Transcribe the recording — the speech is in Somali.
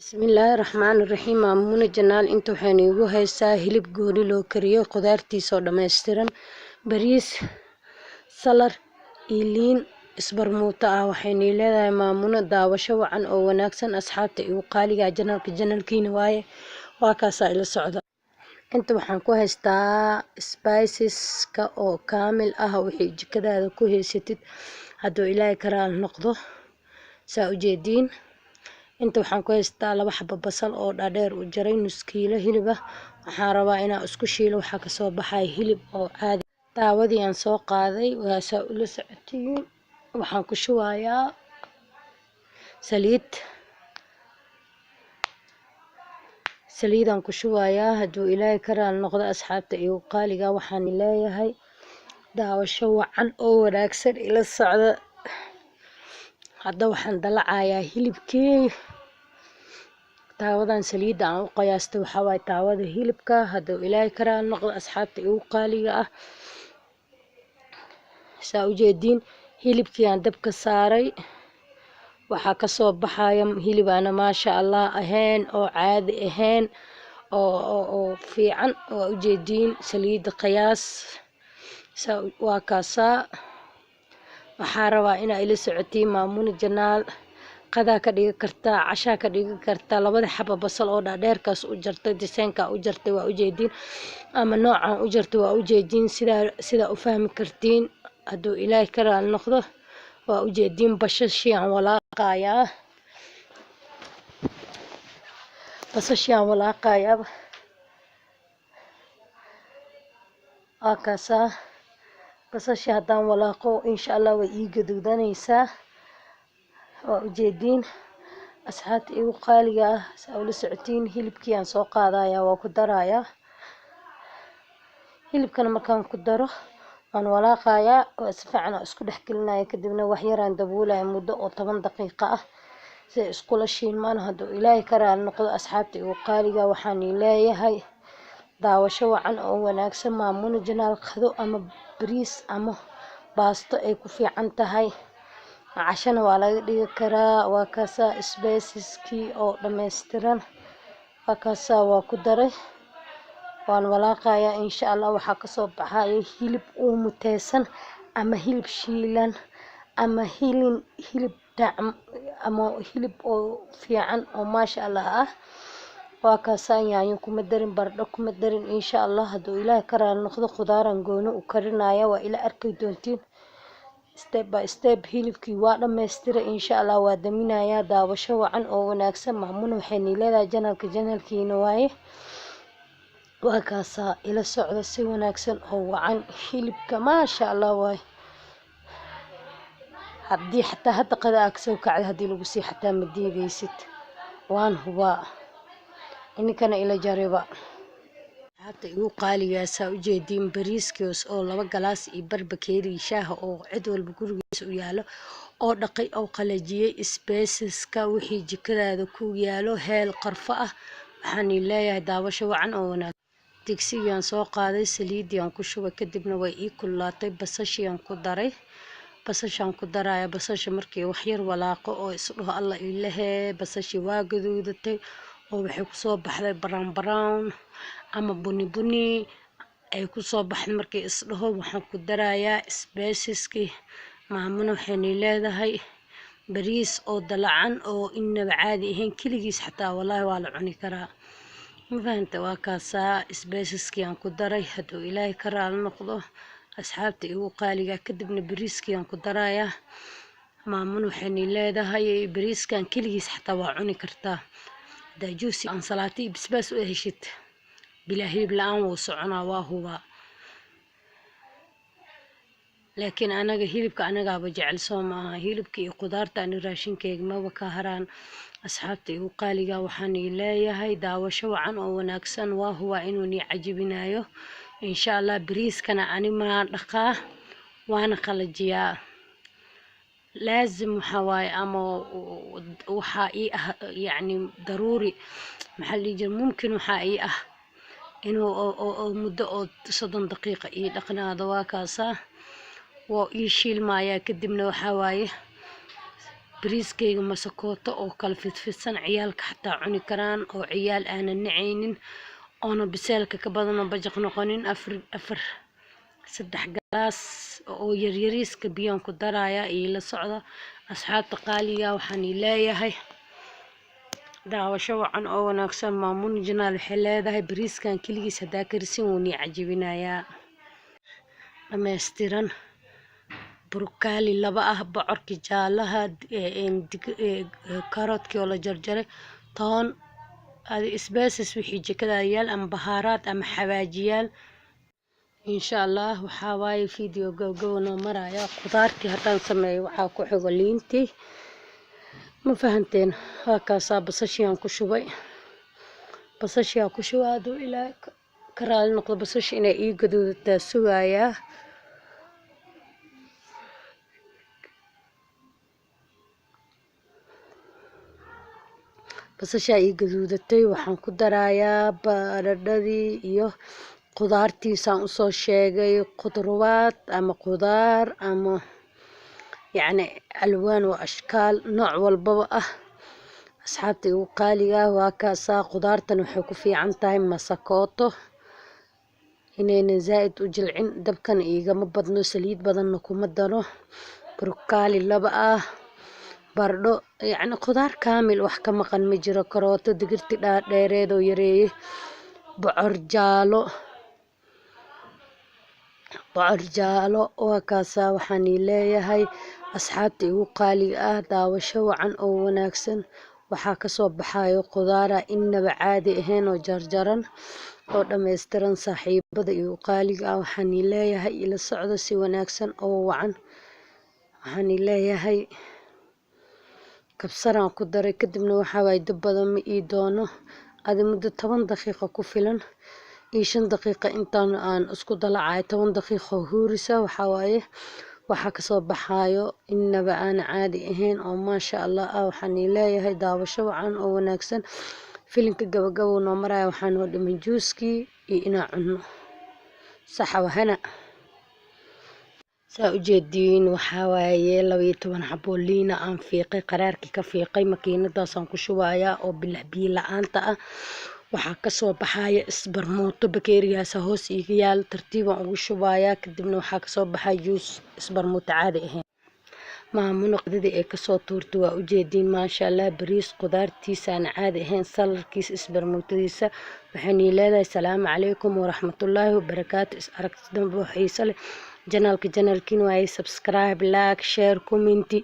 Bismillaahi Raxmaani Raxiim. Maamuna janaal inta waxaan iigu haysaa hilib gooni loo kariyo khudaartiisa oo dhammaystiran, bariis, salar iyo liin isbarmuuto ah. Waxayna leedahay maamuna daawasho wacan oo wanaagsan. Asxaabta igu qaaliga janaalkiina waaye, waa kaasaa ila socda. Inta waxaan ku haystaa spiceska oo kaamil ah, wixii jikadaada ku haysatid hadduu ilaahay ka raali noqdo. Saa u jeediin, inta waxaan ku haystaa 2 xabo basal oo dhaadheer u jaray, nus kiilo hilib ah. Waxaan rabaa inaan isku shiilo. Waxaa kasoo baxay hilib oo caadi. Taawadii aan soo qaaday waa saa ula socotiin. Waxaan ku shubayaa saliidaan ku shubayaa hadduu ilaahay ka raali noqdo. Asxaabta igu qaaliga waxaan leeyahay daawasho wacan oo wanaagsan ila socda. Hadda waxaan dalacayaa hilibkii. Taawadan saliida aan u qiyaastay waxaa waaye taawada hilibka. Hadduu ilaahay ka raali noqdo asxaabta igu qaaliga ah. Saa u jeediin, hilibkii aan dabka saaray. Waxaa kasoo baxaya hilib ana maasha Allah ahayn, oo caadi ahayn, oo fiican. Waa u jeediin saliida qiyaas. Waa kaasaa. Waxaa rabaa inaa ila socotiin maamuna janaal. Qadaa ka dhigi kartaa, cashaa ka dhigi kartaa. 2 xabo basal oo dhaadheerkaas u jartay, diseenka u jartay waa u jeediin, ama noocan u jartay waa u jeediin. Sida u fahmi kartiin hadduu ilaahay ka raali noqdo. Waa u jeediin basashiyan walaaqayaa. Waa kaasaa. Basasha haddaan walaaqo insha Allah way ii gaduudanaysaa. waa u jeediin asxaabta igu qaaliga ah. Saa ula socotiin, hilibkii aan soo qaadayaa waa ku darayaa. Hilibkana markaan ku daro waan walaaqayaa, waa si fiican isku dhex gelinaya. Kadibna wax yaraan daboolaya muddo oo 10 daqiiqo ah si ay iskula shiilmaan. Hadduu ilaahay ka raali noqdo asxaabta igu qaaliga waxaan leeyahay daawasho wacan oo wanaagsan. maamuna janaal qado ama bariis ama baasto ay ku fiican tahay. Cashana waa laga dhigi karaa. Waa kaasaa spaceskii oo dhammaystiran. Waa kaasaa waa ku daray. waan walaaqayaa insha Allah. Waxaa kasoo baxaya hilib uu muteysan, ama hilib shiilan, ama hilib ama hilib oo fiican oo maasha Allah ah. waa kaasaa. yaanyo kuma darin, baradho kuma darin. insha Allah hadduu ilaahay ka raali noqdo khudaaran gooni u karinaya. waa ila arki doontiin step by step. hilibkii waa dhammaystiray. insha Allah waa daminayaa. daawasho wacan oo wanaagsan. maamuna waxayna leedahay janaalkiina waaye. waa kaasaa ila socda si wanaagsan oo wacan. hilibka maasha Allah waaye. haddii xataa hadda qada aad kasoo kacday, haddii lagu sii xataa ma diidaysid. waan hubaa ininkana ila jariba. Hadda igu qaaliga saa u jeediin bariiskiis oo 2 galaas iyo bar bakeeri shaaha oo cid walba gurigiisa u yaalo, oo dhaqay oo qalajiyay. spaceska wixii jikadaada ku yaalo heel qarfo ah. waxaan leeyahay daawasho wacan oo wanaagsan. digsigiyaan soo qaaday, saliidiyaan ku shubay. kadibna way ii kululaatay. basashiyaan ku daray. basashaan ku daraya. basasha markii wax yar walaaqo oo isdhaho alla ilaahay, basashii waa gaduudatay oo waxay kusoo baxday brown ama buni ay kusoo baxday. markii isdhaho waxaan ku darayaa spaceskii. maamuna waxayna leedahay bariis oo dalacan oo inaba caadi ahayn. keligiis xataa wallaahi waa la cuni karaa. ma fahanta. waa kaasaa spaceskii aan ku daray. hadduu ilaahay ka raali noqdo asxaabta igu qaaliga. kadibna bariiskii aan ku darayaa. maamuna waxayna leedahay bariiskan keligiis xataa waa cuni kartaa. hadaa juusi ansalaato iyo basbaas u heshid, bilaa hilib la-aan wuu soconaa, waa hubaa. laakiin anaga hilibka anagaaba jecel soo maaha. hilibka iyo khudaarta ani raashinkeyga maba ka haraan. asxaabta igu qaaliga waxaan leeyahay daawasho wacan oo wanaagsan. waa hubaa inuu nii cajibinayo insha Allah. bariiskana ani maa dhaqaa waana qalajiyaa. laazim waxaa waaye ama waxaa ii ah yacni daruuri, maxaa la dhihi jiray, mumkin waxaa ii ah inuu muddo oo 30 daqiiqo ii dhaqnaado. waa kaasaa. waa ii shiilmayaa. kadibna waxaa waaye bariiskayga masakooto oo kala fidfidsan ciyaalka xataa cuni karaan oo ciyaal aanan nacaynin oona biseelka ka badan oo bajaq noqonin. saddex galaas oo yaryariiska biyaan ku daraya iyo la socda asxaabta qaaliga. waxaan leeyahay daawasho wacan oo wanaagsan. Maamuna janaal waxay leedahay bariiskan keligiis hadaa karisin wuu nii cajabinayaa. dhammaystiran burkaali laba ah, bocorki jaalaha, karoodkii oo la jarjaray, toon, isbeesis wixii jikada yaal ama bahaaraad ama xawaajiyaal. insha allah waxaa waaye video gabagabo noo maraya. khudaartii haddaan sameeyo waxaa ku xigo liintii, ma fahanteen? waa kaasaa basashiyan ku shubay, basashiyaa ku shubay. hadduu ilaa ka raali noqdo basashi inay ii gaduudataa sugayaa. basashaa ii gaduudatay. waxaan ku darayaa baradhadii iyo khudaartiisaan usoo sheegay. khudruwaad ama khudaar ama yacni alwaan wa ashkaal nooc walbaba ah. asxaabta igu qaaliga waa kaasaa. khudaartan waxay ku fiican tahay masakooto inaynan zaa'id u jilcin. dabkana iigama badno, saliid badanna kuma daro. burkaali laba ah, bardho, yacni khudaar kaamil wax ka maqan ma jiro. karooto, digirti dheereed oo yareeyey, bocor jaalo waa kaasaa. waxaan leeyahay asxaabta igu qaaliga ah daawasho wacan oo wanaagsan. waxaa kasoo baxayo khudaara inaba caadi ahayn oo jarjaran oo dhammaystiran. saaxiibada igu qaaliga ah waxaan leeyahay ila socdo si wanaagsan oo wacan. waxaan leeyahay kabsaraan ku daray, kadibna waxaa waaye dab badan ma ii doono. adi muddo 10 daqiiqo ku filan iyo 5 daqiiqo intaan aan isku dalacayo. 10 daqiiqo huurisa. waxaa waaye waxaa kasoo baxayo inaba aan caadi ahayn oo maasha allah ah. waxaan leeyahay daawasho wacan oo wanaagsan. filinka gabagabo noo maraya. waxaa noo dhiman juuskii iyo inaa cunno. saxa wahana saa ujeediin waxaa waaye 12 xabo liina aan fiiqay, qaraarkii ka fiiqay. makiinadaasaan ku shubayaa oo biyo la-aanta ah. waxaa kasoo baxaya isbarmuuto, bakeerigaasa hoos iga yaal. tartiibaan ugu shubayaa. kadibna waxaa kasoo baxaya juus isbarmuuto caadi ahayn. maamuna qadadii ay kasoo tuurtay waa ujeediin maasha allah. bariis khudaartiisaan caadi ahayn, salarkiisa, isbarmuutadiisa. waxaan leedahay salaamu calaykum waraxmatullaahi wabarakaatu. is aragti dambe oo xiiso leh. janaalkiin waaye. subscribe, like, share, commenti.